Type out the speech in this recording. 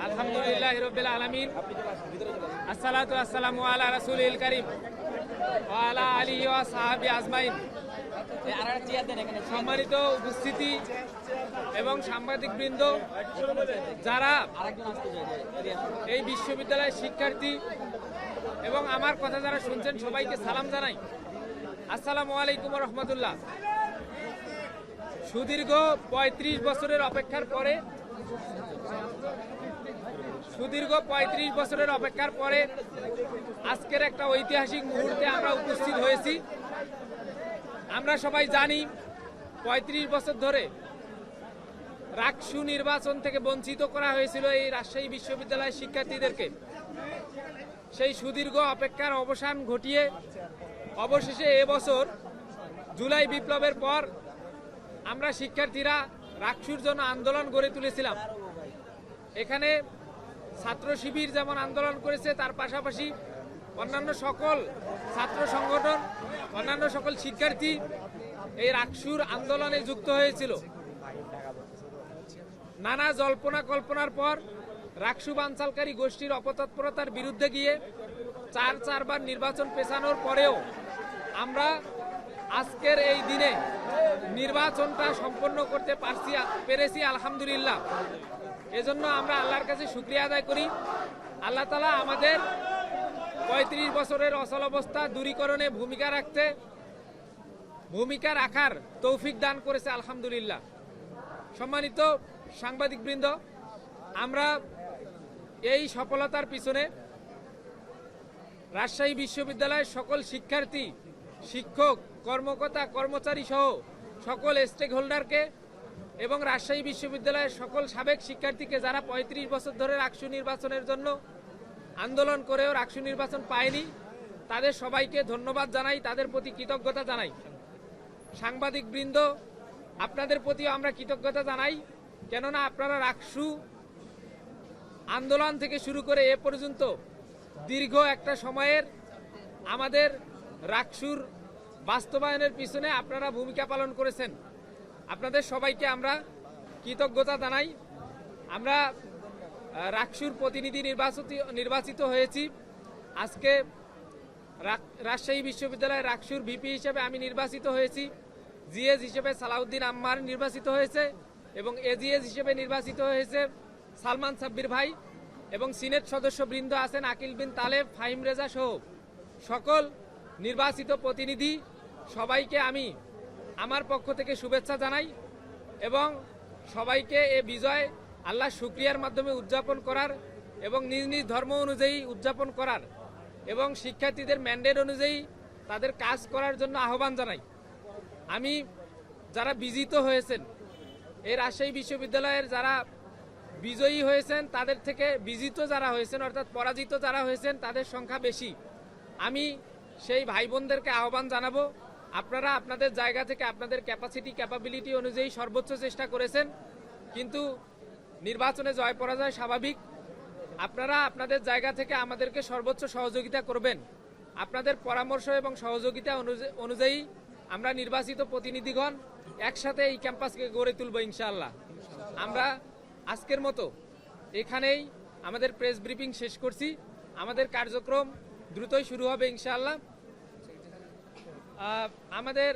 আলহামদুলিল্লাহি রাব্বিল আলামিন, আসসালাতু আসসালামু আলা রাসূলিল কারীম ওয়া আলা আলিহি ওয়া সাহবিহি আজমাইন। সম্মানিত উপস্থিতি এবং সাংবাদিকবৃন্দ, যারা এই বিশ্ববিদ্যালয়ের শিক্ষার্থী এবং আমার কথা যারা শুনছেন, সবাইকে সালাম জানাই। আসসালামু আলাইকুম ওয়া রাহমাতুল্লাহ। সুদীর্ঘ ৩৫ বছরের অপেক্ষার পরে আজকের একটা ঐতিহাসিক মুহূর্তে আমরা উপস্থিত হয়েছি। আমরা সবাই জানি ৩৫ বছর ধরে রাকসু নির্বাচন থেকে বঞ্চিত করা হয়েছিল এই রাজশাহী বিশ্ববিদ্যালয়ের শিক্ষার্থীদেরকে। সেই সুদীর্ঘ অপেক্ষার অবসান ঘটিয়ে অবশেষে এবছর জুলাই বিপ্লবের পর আমরা শিক্ষার্থীরা রাকসুর জন্য আন্দোলন গড়ে তুলেছিলাম। এখানে ছাত্র শিবির যেমন আন্দোলন করেছে, তার পাশাপাশি অন্যান্য সকল ছাত্র সংগঠন, অন্যান্য সকল শিক্ষার্থী এই রাকসুর আন্দোলনে যুক্ত হয়েছিল। নানা জল্পনা কল্পনার পর রাকসু বানচালকারী গোষ্ঠীর অপতৎপরতার বিরুদ্ধে গিয়ে চারবার নির্বাচন পেছানোর পরেও আমরা আজকের এই দিনে নির্বাচনটা সম্পন্ন করতে পেরেছি আলহামদুলিল্লাহ। এজন্য আমরা আল্লাহর কাছে শুকরিয়া আদায় করি। আল্লাহ তাআলা আমাদের ৩৫ বছরের অচলাবস্থা দূরীকরণে ভূমিকা রাখার তৌফিক দান করেছে আলহামদুলিল্লাহ। সম্মানিত সাংবাদিকবৃন্দ, আমরা এই সফলতার পিছনে রাজশাহী বিশ্ববিদ্যালয়ের সকল শিক্ষার্থী, শিক্ষক, কর্মকর্তা, কর্মচারী সহ সকল স্টেক হোল্ডারকে এবং রাজশাহী বিশ্ববিদ্যালয়ের সকল সাবেক শিক্ষার্থীকে যারা ৩৫ বছর ধরে রাকসু নির্বাচনের জন্য আন্দোলন করেও রাকসু নির্বাচন পায়নি, তাদের সবাইকে ধন্যবাদ জানাই, তাদের প্রতি কৃতজ্ঞতা জানাই। সাংবাদিকবৃন্দ, আপনাদের প্রতিও আমরা কৃতজ্ঞতা জানাই, কেননা আপনারা রাকসু আন্দোলন থেকে শুরু করে এ পর্যন্ত দীর্ঘ একটা সময়ের আমাদের রাকসুর বাস্তবায়নের পিছনে আপনারা ভূমিকা পালন করেছেন। আপনাদের সবাইকে আমরা কৃতজ্ঞতা জানাই। আমরা রাকসুর প্রতিনিধি নির্বাচিত হয়েছি। আজকে রাজশাহী বিশ্ববিদ্যালয়ের রাকসুর ভিপি হিসেবে আমি নির্বাচিত হয়েছি। জিএস হিসেবে সালাউদ্দিন আম্মার নির্বাচিত হয়েছে এবং এজিএস হিসেবে নির্বাচিত হয়েছে সালমান সাব্বির ভাই, এবং সিনেট সদস্যবৃন্দ আছেন আকিল বিন তালেব, ফাহিম রেজা সহ সকল নির্বাচিত প্রতিনিধি। সবাইকে আমি আমার পক্ষ থেকে শুভেচ্ছা জানাই এবং সবাইকে এ বিজয় আল্লাহ শুকরিয়ার মাধ্যমে উদযাপন করার এবং নিজ নিজ ধর্ম অনুযায়ী উদযাপন করার এবং শিক্ষার্থীদের ম্যান্ডেট অনুযায়ী তাদের কাজ করার জন্য আহ্বান জানাই। আমি যারা বিজিত হয়েছেন, এই রাজশাহী বিশ্ববিদ্যালয়ের যারা বিজয়ী হয়েছেন তাদের থেকে বিজিত যারা হয়েছেন, অর্থাৎ পরাজিত যারা হয়েছেন, তাদের সংখ্যা বেশি। আমি সেই ভাই বোনদেরকে আহ্বান জানাবো, আপনারা আপনাদের জায়গা থেকে আপনাদের ক্যাপাবিলিটি অনুযায়ী সর্বোচ্চ চেষ্টা করেছেন, কিন্তু নির্বাচনে জয় পরাজয় স্বাভাবিক। আপনারা আপনাদের জায়গা থেকে আমাদেরকে সর্বোচ্চ সহযোগিতা করবেন। আপনাদের পরামর্শ এবং সহযোগিতা অনুযায়ী আমরা নির্বাচিত প্রতিনিধিগণ একসাথে এই ক্যাম্পাসকে গড়ে তুলব ইনশাআল্লাহ। আমরা আজকের মতো এখানেই আমাদের প্রেস ব্রিফিং শেষ করছি। আমাদের কার্যক্রম দ্রুতই শুরু হবে ইনশাআল্লাহ। আমাদের